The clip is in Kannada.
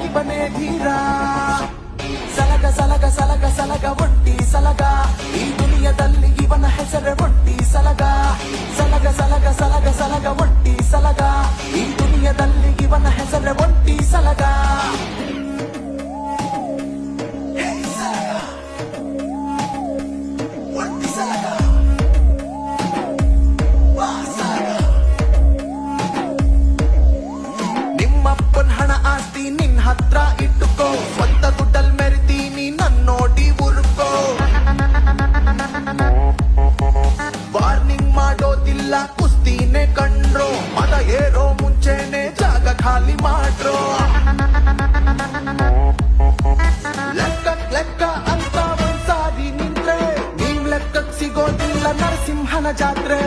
ಇವನೇ ಧೀರ ಸಲಗ ಸಲಗ ಸಲಗ ಸಲಗ ಒಂಟಿ ಸಲಗ ಈ ದುನಿಯದಲ್ಲಿ ಇವನ ಹೆಸರೇ ಒಂಟಿ ಸಲಗ ಸಲಗ ಸಲಗ ಸಲಗ ಸಲಗ ಒಂಟಿ ಸಲಗ ಈ ದುನಿಯದಲ್ಲಿ ಇವನ ಹೆಸರೇ ಒಂಟಿ ಸಲಗ ನಿಮ್ಮಪ್ಪನ್ ಹಣ ಆಸ್ತಿ ನಿನ್ ಹತ್ರ ಇಟ್ಟುಕೋ ಸ್ವಂತ ದುಡ್ಡಲ್ ಮೆರಿತೀನಿ ನನ್ನೋಡಿ ಉರುಕೋ ವಾರ್ನಿಂಗ್ ಮಾಡೋದಿಲ್ಲ ಕುಸ್ತಿನೇ ಕಂಡ್ರೋ ಮದ ಏರೋ ಮುಂಚೆನೆ ಜಾಗ ಖಾಲಿ ಮಾಡ್ರೋ ಲೆಕ್ಕ ಲೆಕ್ಕ ಅಂತ ಒಂದ್ಸಾರಿ ನಿಂತ್ರೆ ನೀವ್ ಲೆಕ್ಕಕ್ ಸಿಗೋದಿಲ್ಲ ನರಸಿಂಹನ ಜಾತ್ರೆ